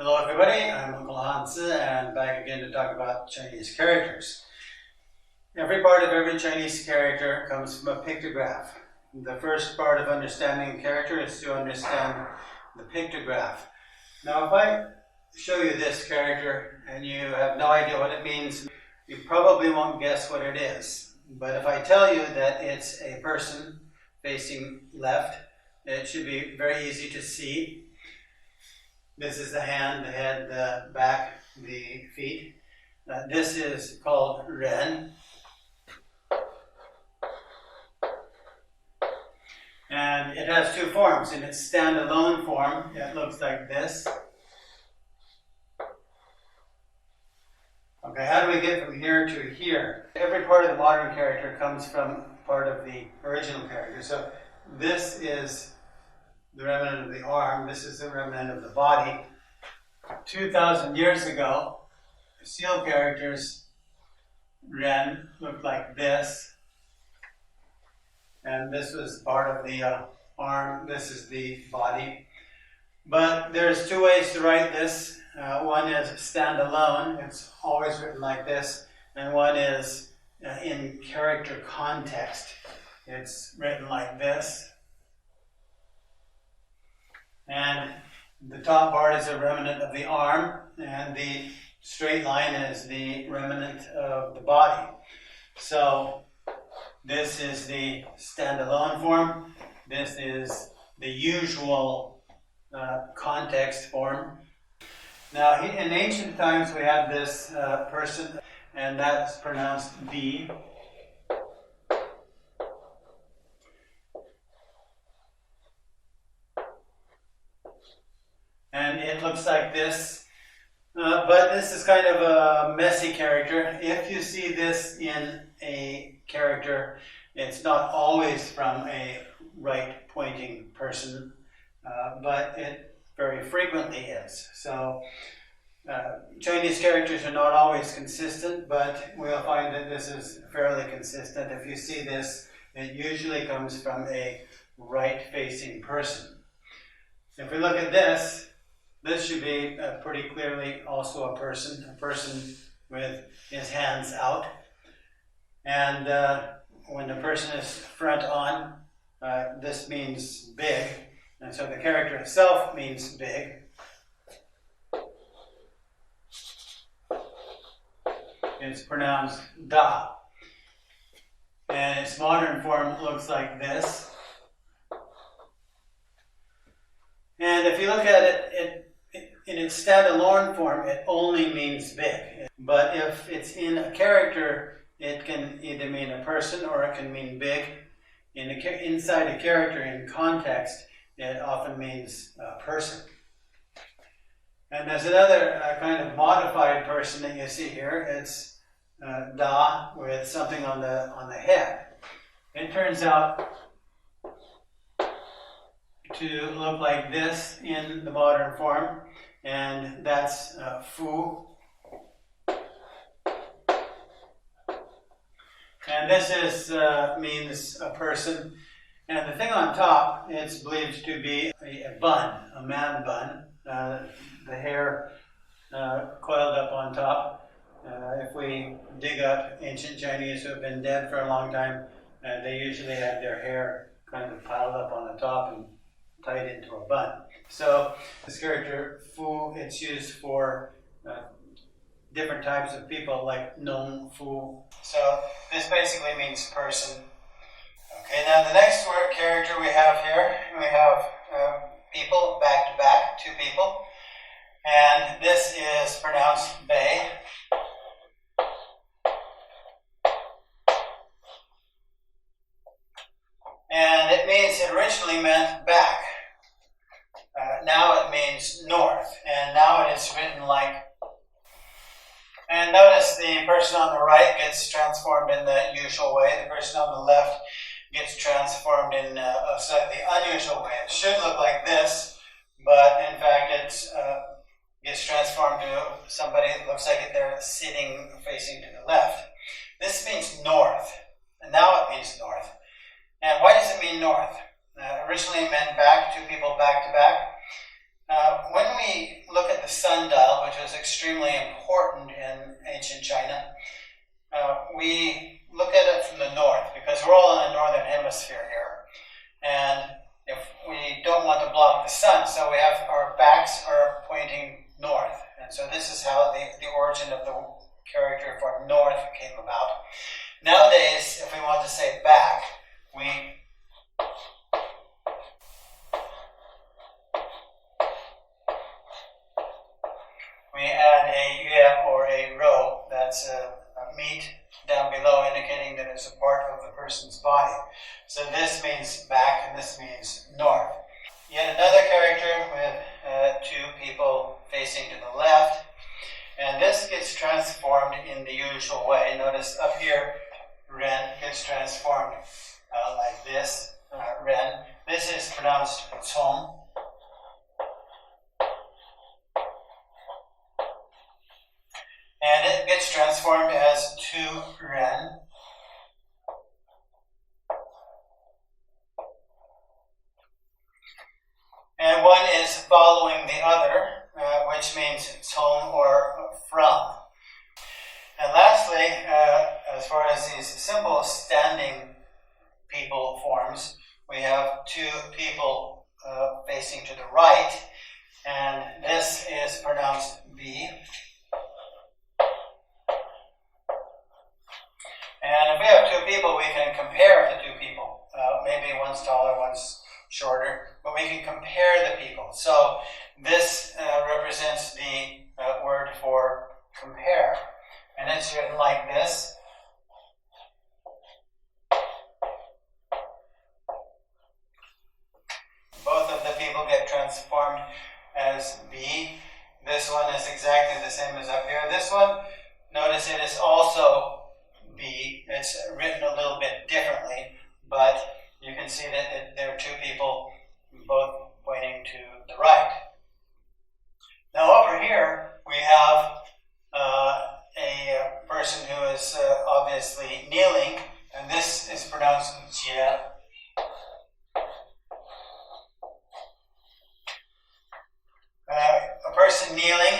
Hello everybody, I'm Uncle Hanzi and back again to talk about Chinese characters. Every part of every Chinese character comes from a pictograph. The first part of understanding a character is to understand the pictograph. Now if I show you this character and you have no idea what it means, you probably won't guess what it is. But if I tell you that it's a person facing left, it should be very easy to see. This is the hand, the head, the back, the feet. This is called Ren. And it has two forms. In its standalone form, it looks like this. Okay, how do we get from here to here? Every part of the modern character comes from part of the original character. So this is the remnant of the arm, this is the remnant of the body. 2,000 years ago, seal characters, Ren, looked like this. And this was part of the arm, this is the body. But there's two ways to write this. One is standalone, it's always written like this. And one is in character context. It's written like this. And the top part is a remnant of the arm, and the straight line is the remnant of the body. So this is the standalone form. This is the usual context form. Now, in ancient times, we had this person, and that's pronounced B. And it looks like this, but this is kind of a messy character. If you see this in a character, it's not always from a right-pointing person, but it very frequently is. So Chinese characters are not always consistent, but we'll find that this is fairly consistent. If you see this, it usually comes from a right-facing person. If we look at this, this should be pretty clearly also a person with his hands out. And when the person is front on, this means big. And so the character itself means big. It's pronounced Da. And its modern form looks like this. And if you look at it, in its standalone form, it only means big. But if it's in a character, it can either mean a person or it can mean big. Inside a character, in context, it often means a person. And there's another kind of modified person that you see here. It's Da with something on the head. It turns out to look like this in the modern form, and that's Fu. And this is means a person. And the thing on top, it's believed to be a bun, a man bun. The hair coiled up on top. If we dig up ancient Chinese who have been dead for a long time, they usually had their hair kind of piled up on the top and tied into a bun. So this character, Fu, it's used for different types of people like Nong Fu. So this basically means person. Okay, now the next character we have here, we have people back to back, two people. And this is pronounced Bei. And it means, it originally meant back. Now it means north, and now it is written like. And notice the person on the right gets transformed in the usual way. The person on the left gets transformed in a slightly unusual way. It should look like this, but in fact it gets transformed to somebody that looks like they're sitting facing to the left. This means north, and now it means north. And why does it mean north? Originally it meant back, two people back to back. When we look at the sun hemisphere here. And if we don't want to block the sun, so we have our backs are pointing north. And so this is how the origin of the character for north came about. Nowadays, if we want to say back, we add a yue or a rho, that's a meat down below, indicating that it's a part of the person's body. So this means back and this means north. Yet another character with two people facing to the left, and this gets transformed in the usual way. Notice up here, ren gets transformed like this, ren. This is pronounced cong. And it gets transformed as tu ren. And one is following the other, which means cong or from. And lastly, as far as these simple standing people forms, we have two people facing to the right, and this is pronounced bi. And if we have two people, we can compare the two people. Maybe one's taller, one's shorter, but we can compare the people. So this represents the word for compare. And it's written like this. Both of the people get transformed as B. This one is exactly the same as up here. This one, notice it is also B. It's written a little bit differently, but you can see that there are two people both pointing to the right. Now over here we have a person who is obviously kneeling, and this is pronounced jie. A person kneeling,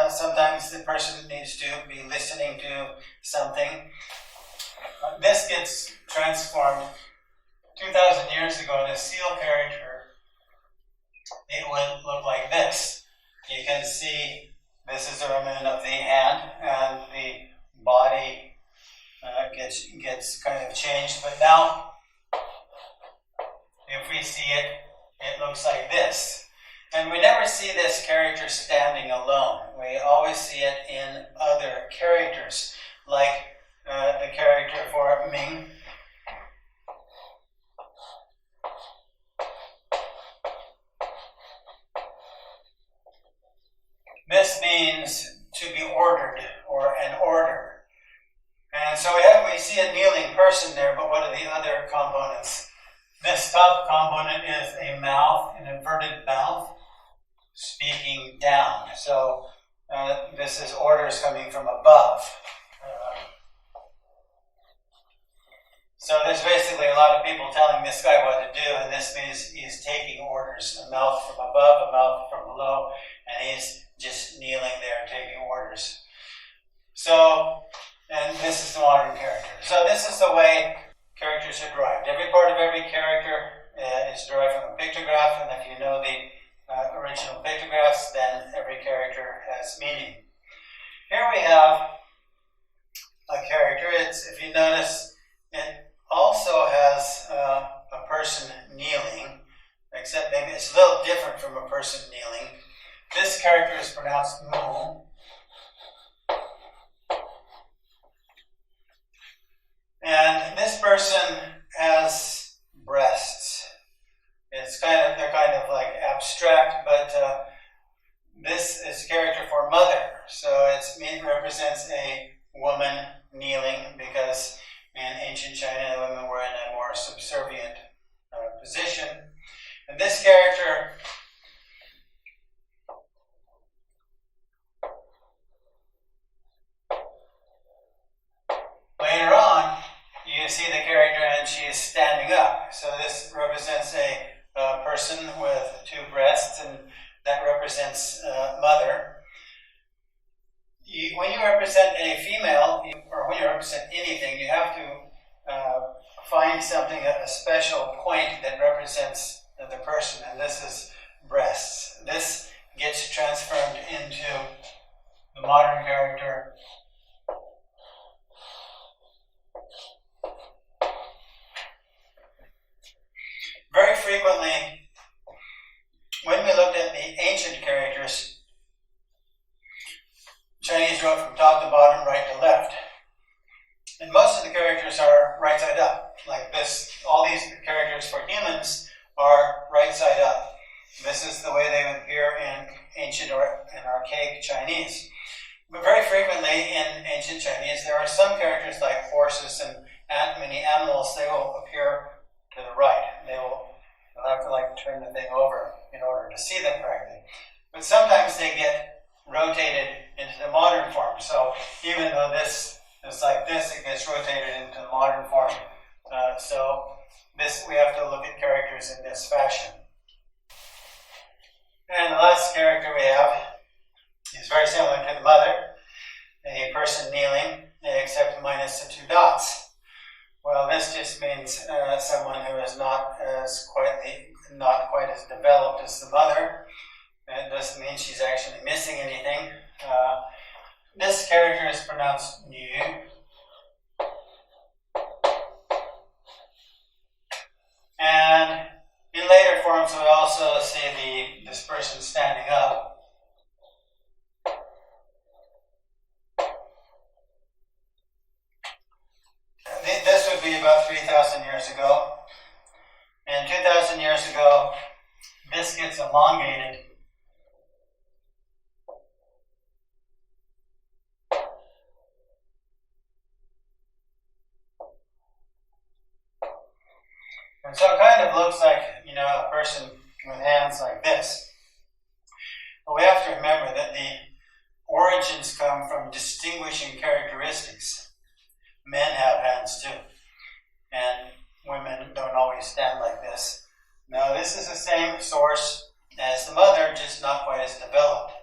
sometimes the person needs to be listening to something. This gets transformed 2,000 years ago in a seal character. It would look like this. You can see this is the remnant of the hand, and the body gets kind of changed. But now, if we see it, it looks like this. And we never see this character standing alone. We always see it in other characters, like the character for Ming. This means to be ordered, or an order. And so we see a kneeling person there, but what are the other components? This top component is a mouth, an inverted mouth, speaking down. So this is orders coming from above. So there's basically a lot of people telling this guy what to do, and this means he's taking orders. A mouth from above, a mouth from below, and he's just kneeling there taking orders. So, and this is the modern character. So this is the way characters are derived. Every part of every character is derived from a pictograph, and if you know the original pictographs, then every character has meaning. Here we have a character. If you notice, it also has a person kneeling, except maybe it's a little different from a person kneeling. This character is pronounced mu. And this person has breasts. They're kind of like abstract, but this is a character for mother. So it represents a woman kneeling, because in ancient China, women were in a more subservient position. And this character later on, you see the character and she is standing up. So this represents a person with two breasts, and that represents mother. When you represent a female, or when you represent anything, you have to find something, a special point that represents the person, and this is breasts. This gets transformed into the modern character. Very frequently, when we looked at the ancient characters, Chinese wrote from top to bottom, right to left. And most of the characters are right side up, like this. All these characters for humans are right side up. This is the way they would appear in ancient or in archaic Chinese. But very frequently in ancient Chinese, there are some characters like horses and many animals, they will appear to the right. They'll have to turn the thing over in order to see them correctly. But sometimes they get rotated into the modern form. So even though this is like this, it gets rotated into the modern form. So we have to look at characters in this fashion. And the last character we have is very similar to the mother, a person kneeling, except minus the two dots. Well, this just means someone who is not quite as developed as the mother. It doesn't mean she's actually missing anything. This character is pronounced nu. And in later forms, we also see this person standing up. This would be about 3,000 years ago. And 2,000 years ago, this gets elongated. And so it kind of looks like, a person with hands like this. But we have to remember that the origins come from distinguishing characteristics. Men have hands too. And women don't always stand like this. Now, this is the same source as the mother, just not quite as developed.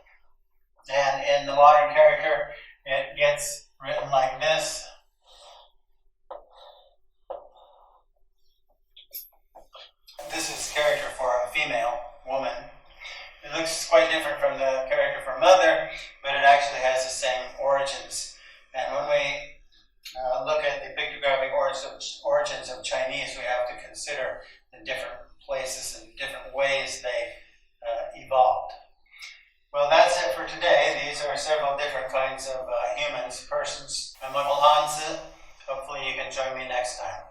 And in the modern character, it gets written like this. This is character for a female woman. It looks quite different from the character for mother, but it actually has the same origins. And when we look at the pictographic origins of Chinese, we have to consider the different places and different ways they evolved. Well, that's it for today. These are several different kinds of humans, persons. I'm Uncle Hanzi. Hopefully you can join me next time.